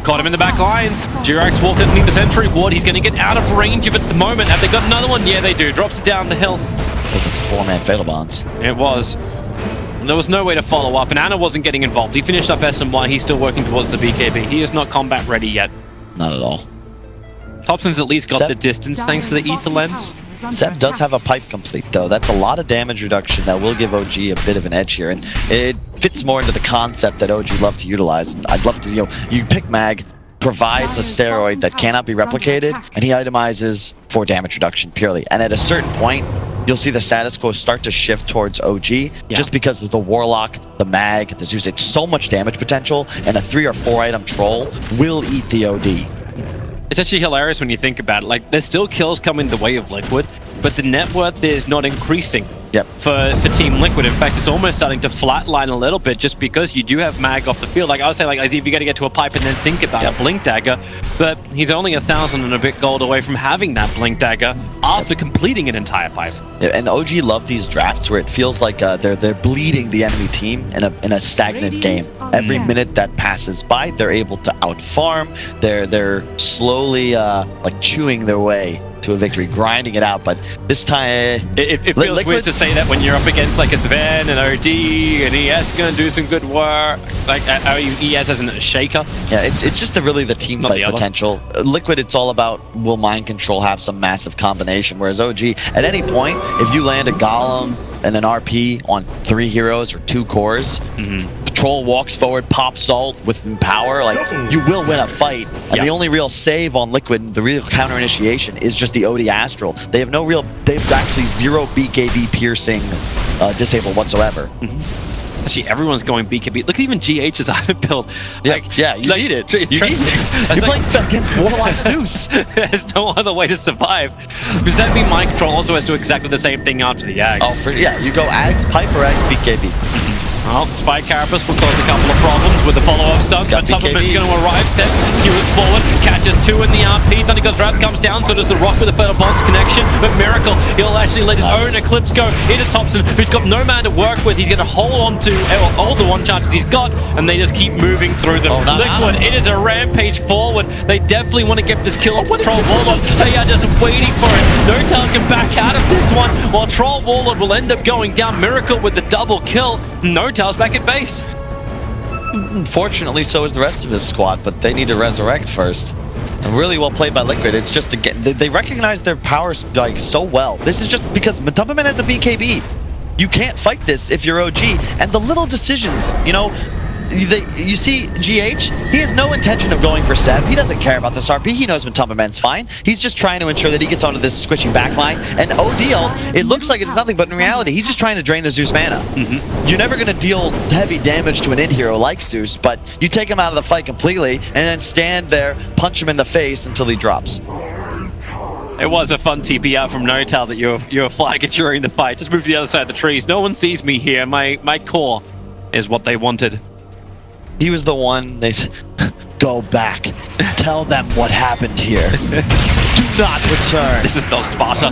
Caught him in the back lines. Jirax walked underneath the sentry ward. He's going to get out of range of it at the moment. Have they got another one? Yeah, they do. Drops it down the hill. Those are 4-man fatal bonds. It was. And there was no way to follow up, and Anna wasn't getting involved. He finished up SMY. He's still working towards the BKB. He is not combat ready yet. Not at all. Thompson's at least got Sep, the distance thanks to the ether lens. Sep does have a pipe complete though. That's a lot of damage reduction that will give OG a bit of an edge here, and it fits more into the concept that OG love to utilize. And I'd love to, you pick Mag, provides a steroid that cannot be replicated, and he itemizes for damage reduction purely. And at a certain point, you'll see the status quo start to shift towards OG, just because of the Warlock, the Mag, the Zeus. It's so much damage potential, and a 3 or 4 item troll will eat the OD. It's actually hilarious when you think about it. Like, there's still kills coming the way of Liquid, but the net worth is not increasing. Yep. For Team Liquid. In fact, it's almost starting to flatline a little bit just because you do have Mag off the field. Like I would say, like, Aziv, you got to get to a pipe and then think about a Blink Dagger, but he's only 1,000 and a bit gold away from having that Blink Dagger after completing an entire pipe. Yeah, and OG love these drafts where it feels like they're bleeding the enemy team in a stagnant game. Every minute that passes by, they're able to outfarm. They're slowly like chewing their way to a victory, grinding it out. But this time, it feels weird to say that when you're up against like a Sven and OD and ES gonna do some good work. Like ES isn't a shaker. Yeah, it's just really the team fight potential. Liquid, it's all about will mind control have some massive combination, whereas OG, at any point, if you land a Golem and an RP on 3 heroes or 2 cores, Troll walks forward, pops ult with power, like, you will win a fight. And the only real save on Liquid, the real counter initiation, is just the OD Astral. They have they've actually 0 BKB piercing disable whatsoever. Actually, everyone's going BKB. Look at even GH's item build. You need it. You need it. You're playing against Warlock Zeus. There's no other way to survive. Because that means mind control also has to do exactly the same thing after the Ags. Oh, you go Ags, Piper, Ags, BKB. Well, Spike Carapace will cause a couple of problems with the follow-up stuff, but Supplement's going to arrive. Set skewers forward, catches 2 in the RP. Thunder God's Wrath comes down, so does the Rock with the Feather Bonds connection. But Miracle, he'll actually let his own Eclipse go into Thompson, who's got no man to work with. He's going to hold on to all the 1 chances he's got, and they just keep moving through them. Liquid, it is a rampage forward. They definitely want to get this kill on Troll Warlord. They are just waiting for it. No-Tail can back out of this one, while Troll Warlord will end up going down. Miracle with the double kill. No-Tail's back at base. Unfortunately, so is the rest of his squad, but they need to resurrect first. And really well played by Liquid. It's just to get, they recognize their powers like so well. This is just because Matumba Man has a BKB. You can't fight this if you're OG. And the little decisions, you see GH, he has no intention of going for Seb. He doesn't care about this RP. He knows Matumba Man's fine. He's just trying to ensure that he gets onto this squishy backline. And ODL, it looks like it's nothing, but in reality, he's just trying to drain the Zeus mana. You're never going to deal heavy damage to an id hero like Zeus, but you take him out of the fight completely and then stand there, punch him in the face until he drops. It was a fun TP out from Notal that you're flagging during the fight. Just move to the other side of the trees. No one sees me here. My core is what they wanted. He was the one, they said, go back. Tell them what happened here. Do not return. This is not Sparta.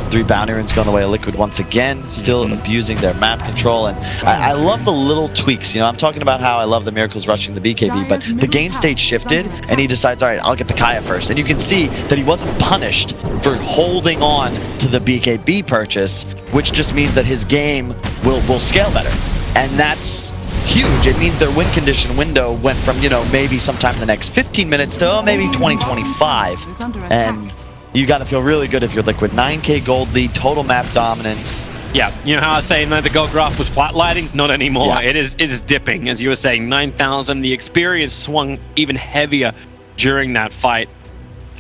3 bounty runes going the way of Liquid once again, still abusing their map control. And I love the little tweaks. You know, I'm talking about how I love the Miracles rushing the BKB, but the game state shifted and he decides, all right, I'll get the Kaya first. And you can see that he wasn't punished for holding on to the BKB purchase, which just means that his game will scale better. And that's huge. It means their win condition window went from, you know, maybe sometime in the next 15 minutes to maybe 2025. And you got to feel really good if you're Liquid. 9k gold lead, total map dominance. Yeah, you know how I was saying that the gold graph was flatlining? Not anymore. Yeah. It is dipping, as you were saying. 9,000. The experience swung even heavier during that fight,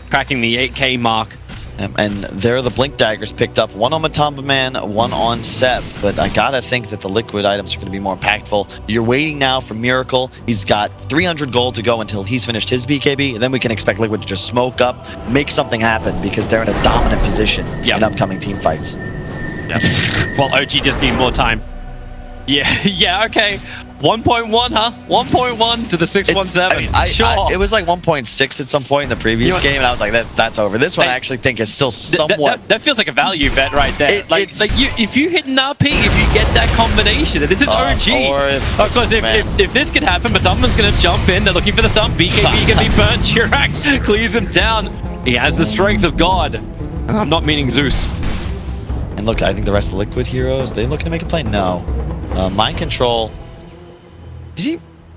cracking the 8k mark. And there are the Blink Daggers picked up. One on Matumba Man, one on Seb. But I gotta think that the Liquid items are going to be more impactful. You're waiting now for Miracle. He's got 300 gold to go until he's finished his BKB. And then we can expect Liquid to just smoke up, make something happen, because they're in a dominant position in upcoming team fights. Yep. Well, OG just need more time. Yeah, okay. 1.1, huh? 1.1 to the 617. Sure. It was like 1.6 at some point in the previous game, and I was like, that's over. This one I actually think is still somewhat... That feels like a value bet right there. If you hit an RP, if you get that combination, and this is OG. Of course, if this could happen, Matumba's going to jump in. They're looking for the stump. BKB can be burnt. Jirax clears him down. He has the strength of God. I'm not meaning Zeus. And look, I think the rest of the Liquid heroes, they looking to make a play? No. Mind Control...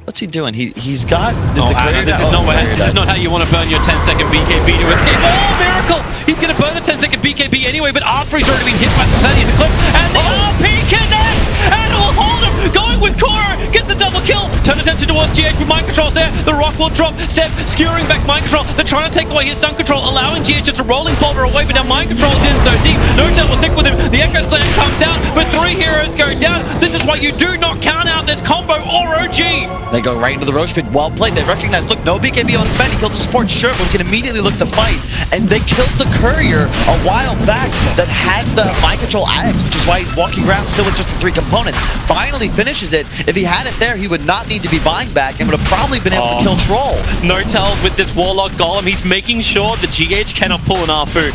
What's he doing? He's got... This is not how you want to burn your 10-second BKB to escape. Oh, Miracle! He's going to burn the 10-second BKB anyway, but R3's already been hit by the Sandy's Eclipse, and the RP connects! And it will hold him! Going with Kora! Gets the double kill! Turn attention towards GH with Mind Control's there. The rock will drop. Seb skewering back Mind Control. They're trying to take away his stun control, allowing GH just a rolling boulder away, but now Mind Control's in so deep. Notel will stick with him. The Echo Slam comes out with 3 heroes going down. This is why you do not count out this combo or OG! They go right into the Roche pit. Well played. They recognize, look, no BKB on this man. He killed the support, sure, but we can immediately look to fight. And they killed the Courier a while back that had the Mind Control Axe, which is why he's walking around still with just the 3 components. Finally finishes it. If he had it there, he would not need to be buying back and would have probably been able to kill Troll. Notel with this Warlock Golem, he's making sure the GH cannot pull an Arfu.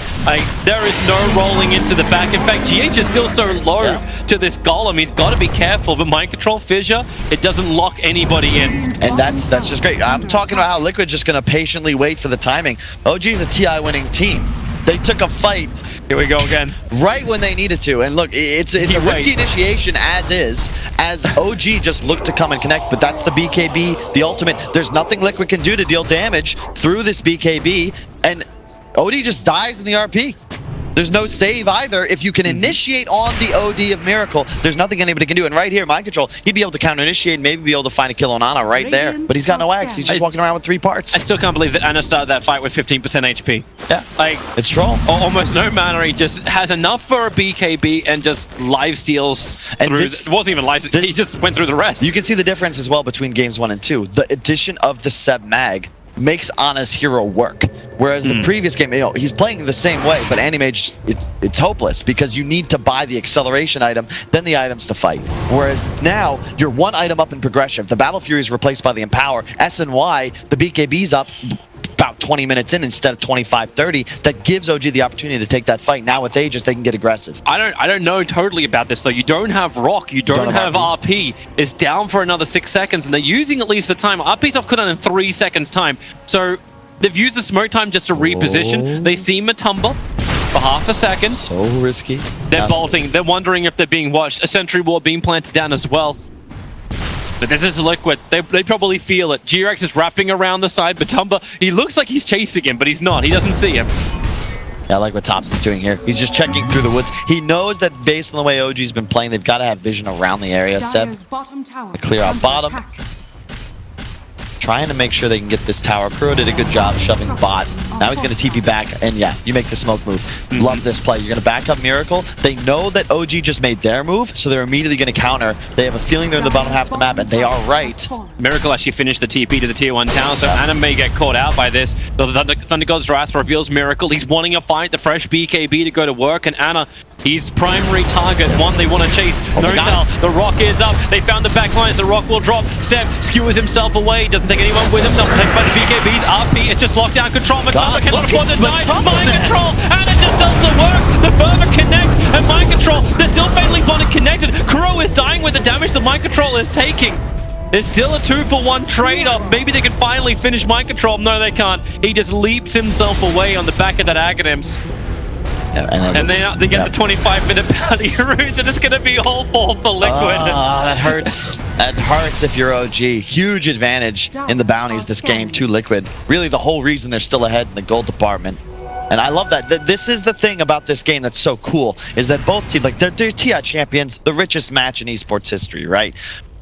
There is no rolling into the back. In fact, GH is still so low to this Golem. He's got to be careful, but Mind Control Fissure, it doesn't lock anybody in. And that's just great. I'm talking about how Liquid's just going to patiently wait for the timing. OG's a TI winning team. They took a fight. Here we go again. Right when they needed to. And look, it's a risky initiation as OG just looked to come and connect, but that's the BKB, the ultimate. There's nothing Liquid can do to deal damage through this BKB, and OD just dies in the RP. There's no save either. If you can initiate on the OD of Miracle, there's nothing anybody can do. And right here, Mind Control, he'd be able to counter-initiate and maybe be able to find a kill on Ana right there. But he's got no axe. He's just walking around with 3 parts. I still can't believe that Ana started that fight with 15% HP. Yeah, it's Troll. Almost no mana. He just has enough for a BKB and just live seals through. It wasn't even live. He just went through the rest. You can see the difference as well between games 1 and 2. The addition of the Seb Mag makes Ana's hero work. Whereas the previous game, he's playing the same way, but Animage, it's hopeless because you need to buy the acceleration item, then the items to fight. Whereas now, you're 1 item up in progression. The Battle Fury is replaced by the Empower. S and Y, the BKB's up about 20 minutes in instead of 25-30. That gives OG the opportunity to take that fight. Now with Aegis, they can get aggressive. I don't know totally about this though. You don't have Rock, you don't have RP. It's down for another 6 seconds, and they're using at least the time. RP's off cooldown in 3 seconds time. So they've used the smoke time just to reposition. They see Matumba for half a second. So risky. They're bolting. They're wondering if they're being watched. A Sentry Ward being planted down as well. But this is Liquid. They probably feel it. Jirax is wrapping around the side. Matumba, he looks like he's chasing him, but he's not. He doesn't see him. Yeah, I like what Thompson's doing here. He's just checking through the woods. He knows that based on the way OG's been playing, they've got to have vision around the area. Seb, Dire's bottom tower clear out under bottom. attack. Trying to make sure they can get this tower. Kuro did a good job shoving bot. Now he's going to TP back, and yeah, you make the smoke move. Love this play. You're going to back up Miracle. They know that OG just made their move, so they're immediately going to counter. They have a feeling they're in the bottom half of the map, and they are right. Miracle actually finished the TP to the tier 1 tower, so Anna may get caught out by this. The Thunder God's Wrath reveals Miracle. He's wanting a fight, the fresh BKB to go to work, and Anna, he's primary target, one they want to chase. No tell, the Rock is up. They found the back lines, the Rock will drop. Seb skewers himself away, doesn't take anyone with him. Taken by the BKBs, RP, it's just lockdown control. Matumba cannot afford to die. Mind control, and it just does the work. The fervor connects, and mind control, they're still fatally bonded connected. Kuro is dying with the damage the mind control is taking. There's still a 2-for-1 trade-off. Maybe they can finally finish mind control. No, they can't. He just leaps himself away on the back of that Aghanims. Yeah, and they get the 25-minute bounty route, and it's going to be all for Liquid. That hurts. That hurts if you're OG. Huge advantage in the bounties this game to Liquid. Really the whole reason they're still ahead in the gold department. And I love that. This is the thing about this game that's so cool, is that both teams, like they're TI champions, the richest match in esports history, right?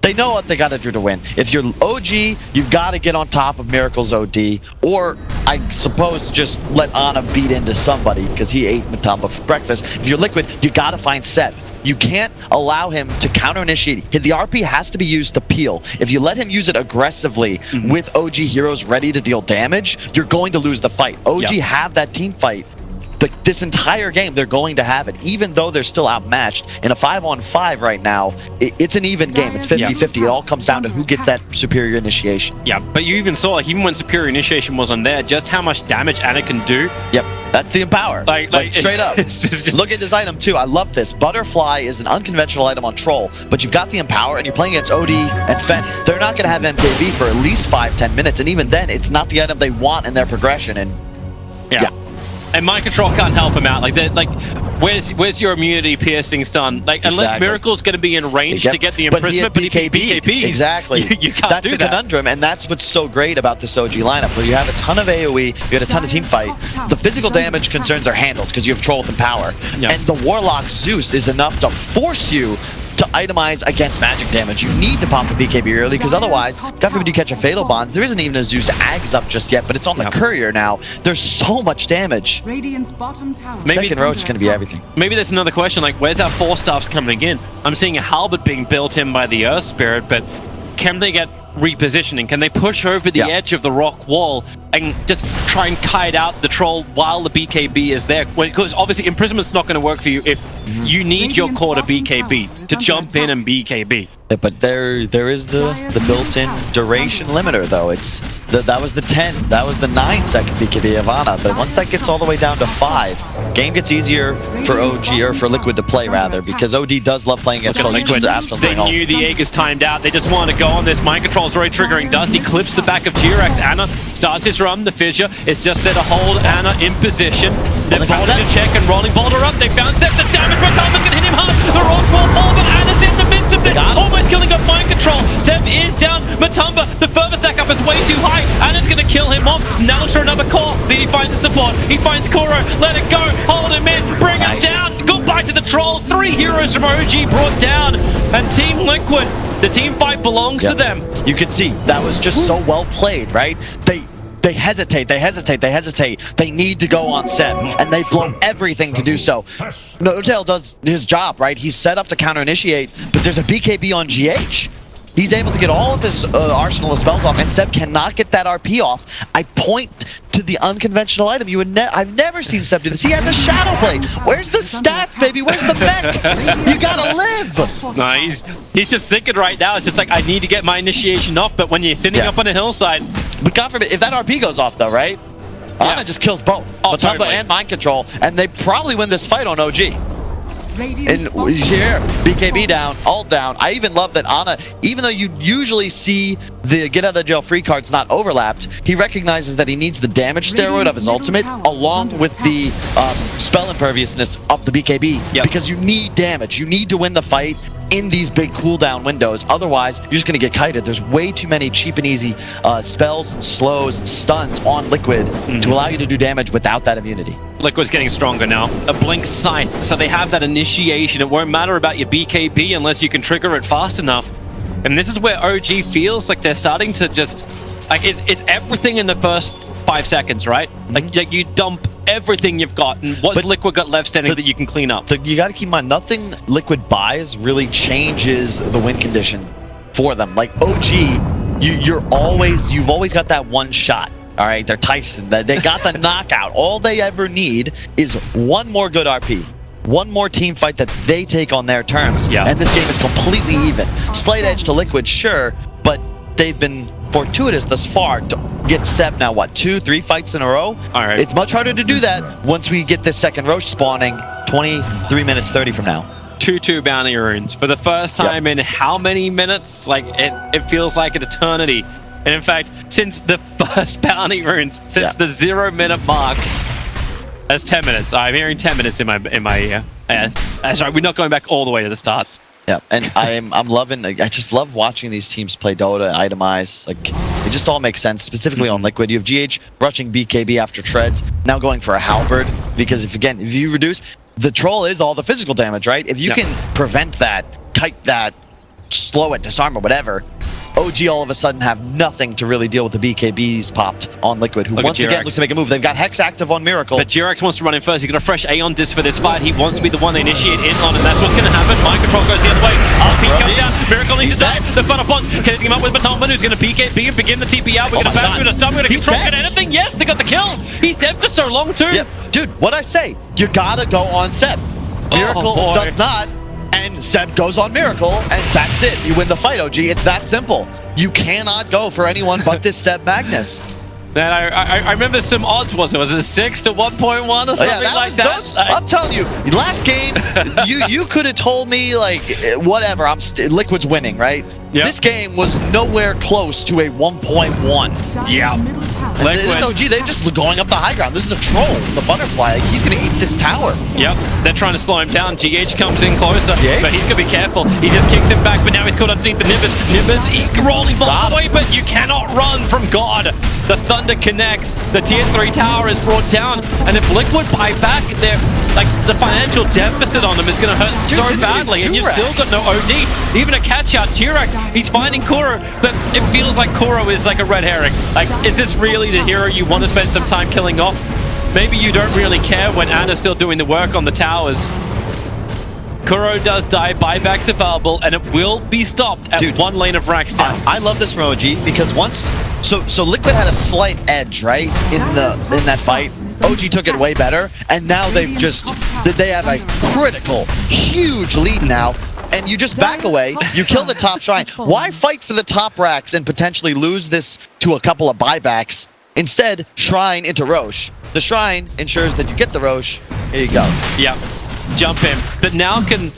They know what they got to do to win. If you're OG, you've got to get on top of Miracle's OD, or I suppose just let Ana beat into somebody because he ate Matumba for breakfast. If you're Liquid, you got to find Seb. You can't allow him to counter-initiate. The RP has to be used to peel. If you let him use it aggressively with OG heroes ready to deal damage, you're going to lose the fight. OG have that team fight. This entire game, they're going to have it, even though they're still outmatched. In a 5-on-5 right now, it's an even game. It's 50-50. It all comes down to who gets that superior initiation. Yeah, but you even saw, like, even when superior initiation wasn't there, just how much damage Ana can do. Yep, that's the Empower. Like straight up. Look at this item, too. I love this. Butterfly is an unconventional item on Troll, but you've got the Empower, and you're playing against OD and Sven. They're not going to have MKB for at least 5-10 minutes, and even then, it's not the item they want in their progression. And yeah. And mind control can't help him out. Like where's your immunity piercing stun? Like, unless Miracle's going to be in range to get the imprisonment, but BKBs, exactly. you can't that's do the that. Conundrum, and that's what's so great about this OG lineup, where you have a ton of AoE, you had a ton of team fight. The physical damage concerns are handled because you have Troll with Empower, and the Warlock Zeus is enough to force you to itemize against magic damage. You need to pop the BKB early, because otherwise, God forbid you catch a Fatal Bonds. There isn't even a Zeus Ags up just yet, but it's on the Courier now. There's so much damage. Radiant's bottom tower. Second Roach is going to be everything. Maybe that's another question, like, where's our 4-staffs coming in? I'm seeing a Halberd being built in by the Earth Spirit, but can they get repositioning? Can they push over the edge of the rock wall and just try and kite out the Troll while the BKB is there? Because obviously imprisonment's not going to work for you if you need your core to BKB, to jump in and BKB. But there is the built-in duration limiter, though. That was the 10, that was the 9-second BKB of Ana. But once that gets all the way down to 5, game gets easier for OG, or for Liquid to play rather, because OD does love playing against Liquid. They knew the egg is timed out. They just want to go on this. Mind control is already triggering Dust. He clips the back of T-Rex. Ana starts his run. The fissure is just there to hold Ana in position. They're bolting to check and rolling Boulder up. They found Seth. The damage Matumba's going to hit him hard. The rocks will fall, but Ana's in the midst of this. Almost killing up mind control. Seb is down. Matumba, the further stack up is way too high. Ana's going to kill him off. Now looks for another core. Then he finds the support. He finds Kuro. Let it go. Hold him in. Bring him down. Goodbye to the Troll. 3 heroes from OG brought down. And Team Liquid, the team fight belongs to them. You can see that was just so well played, right? They hesitate, they hesitate, they hesitate. They need to go on Seb, and they blow everything to do so. No-Tail does his job, right? He's set up to counter-initiate, but there's a BKB on GH. He's able to get all of his arsenal of spells off, and Seb cannot get that RP off. I point to the unconventional item. I've never seen Seb do this. He has a Shadow Blade. Where's the stats, baby? Where's the mech? You gotta live. No, he's just thinking right now. It's just like, I need to get my initiation off, but when you're sitting up on a hillside. But God forbid, if that RP goes off though, right? Ana just kills both. Matumba and Mind Control, and they probably win this fight on OG. And here, BKB down, ult down. I even love that Ana, even though you usually see the get out of jail free cards not overlapped, he recognizes that he needs the damage steroid of his ultimate along with the spell imperviousness of the BKB, because you need damage. You need to win the fight. in these big cooldown windows. Otherwise, you're just going to get kited. There's way too many cheap and easy spells and slows and stuns on Liquid to allow you to do damage without that immunity. Liquid's getting stronger now. A blink scythe, so they have that initiation. It won't matter about your BKB unless you can trigger it fast enough. And this is where OG feels like they're starting to just... Like, it's everything in the first 5 seconds, right? Like you dump everything you've got, and what's Liquid got left standing that you can clean up? You got to keep in mind, nothing Liquid buys really changes the win condition for them. Like OG, you've always got that one shot. All right, they're Tyson. They got the knockout. All they ever need is one more good RP. One more team fight that they take on their terms. Yeah. And this game is completely even. Slight edge to Liquid, sure, but they've been fortuitous thus far to get Seb now, what, 2-3 fights in a row? All right. It's much harder to do that once we get this second Roche spawning 23 minutes 30 from now. 2-2 bounty runes for the first time in how many minutes? Like, it feels like an eternity. And in fact, since the first bounty runes, since the 0-minute mark, that's 10 minutes. I'm hearing 10 minutes in my ear. Sorry, we're not going back all the way to the start. Yeah, and I'm loving. I just love watching these teams play Dota, itemize. Like, it just all makes sense. Specifically on Liquid, you have GH rushing BKB after treads, now going for a halberd because if you reduce, the troll is all the physical damage, right? If you can prevent that, kite that, slow it, disarm it, whatever. OG all of a sudden have nothing to really deal with the BKBs popped on Liquid, who once again looks to make a move. They've got Hex active on Miracle. But Jirax wants to run in first. He's got a fresh Aeon disc for this fight. He wants to be the one they initiate in on, and that's what's going to happen. Mind Control goes the other way. RP comes down. Miracle needs to die. The Thunder Bonds connecting him up with Batonman, who's going to BKB and begin the TP out. We're going to bounce, we're going to stun, we're going to control, get anything. Yes, they got the kill. He's dead for so long, too. Yep. Dude, what'd I say? You gotta go on Seb. Miracle does not, and Seb goes on Miracle, and that's it. You win the fight, OG. It's that simple. You cannot go for anyone but this Seb Magnus. Man, I remember some odds. Was it 6 to 1.1 or something like that? I'm telling you, last game, you could have told me like whatever. Liquid's winning, right? Yep. This game was nowhere close to a 1.1. Yeah. This is OG. They're just going up the high ground. This is a troll, the butterfly. Like, he's gonna eat this tower. Yep. They're trying to slow him down. GH comes in closer, but he's gonna be careful. He just kicks him back, but now he's caught underneath the Nimbus. Nimbus rolling bombs away, but you cannot run from God. The Thunder connects. The tier 3 tower is brought down, and if Liquid buy back, they're like the financial deficit on them is going to hurt so badly, and you've still got no OD. Even a catch out, T-Rex, he's finding Kuro, but it feels like Kuro is like a red herring. Like, is this really the hero you want to spend some time killing off? Maybe you don't really care when Anna's still doing the work on the towers. Kuro does die, buybacks available, and it will be stopped at one lane of Rackstown. I love this from OG because once, so Liquid had a slight edge, right, in that fight. OG took it way better, and now they have a critical, huge lead now. And you just back away, you kill the top shrine. Why fight for the top racks and potentially lose this to a couple of buybacks? Instead, shrine into Roche. The shrine ensures that you get the Roche. Here you go. Yeah. Jump him. But now can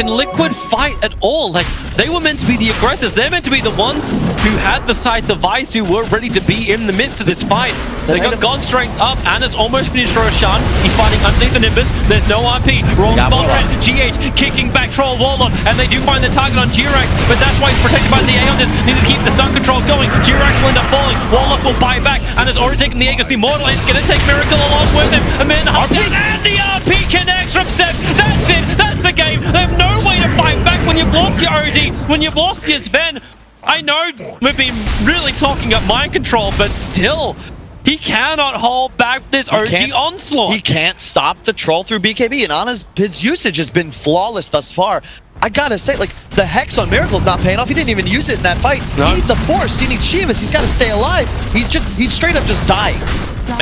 Liquid fight at all? Like, they were meant to be the aggressors. They're meant to be the ones who had the Scythe device, who were ready to be in the midst of this fight. They got God Strength up. Anna's almost finished Roshan. He's fighting underneath the Nimbus. There's no RP. Rolling ball red. GH kicking back Troll Warlock, and they do find the target on Jirax, but that's why he's protected by the Aeon. Need to keep the stun control going. Jirax will end up falling. Warlock will buy back. Anna's already taken the Aegis. Immortal is going to take Miracle along with him. A minute and a half, and the RP connects from Seb. That's it. That's the game. They have no way to fight back when you've lost your OD, when you've lost your Sven. I know we've been really talking up mind control, but still, he cannot hold back this OG onslaught. He can't stop the troll through BKB, and his usage has been flawless thus far. I gotta say, like, the Hex on Miracle's not paying off. He didn't even use it in that fight. No. He needs a force. He needs Shivas. He's got to stay alive. He's straight up just dying.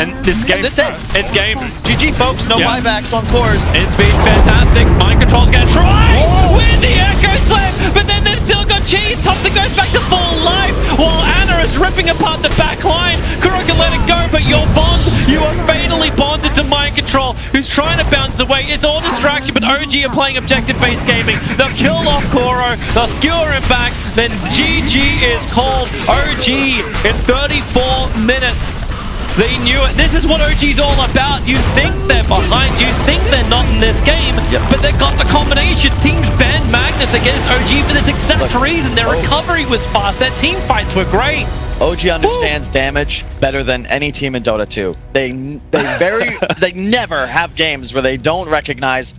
And this game, it's game. GG, folks. No buybacks on course. It's been fantastic. Mind Control's gonna try with the Echo Slam, but then they've still got cheese. Thompson goes back to full life while Anna is ripping apart the back line. Kuro can let it go, but your bond, you are fatally bonded to Mind Control, who's trying to bounce away. It's all distraction, but OG are playing objective-based gaming. They'll kill off Kuro, they'll skewer him back, then GG is called. OG in 34 minutes. They knew it. This is what OG's all about. You think they're behind. You think they're not in this game, but they got the combination. Teams banned Magnus against OG for this exact reason. Their recovery was fast. Their team fights were great. OG understands damage better than any team in Dota 2. They never have games where they don't recognize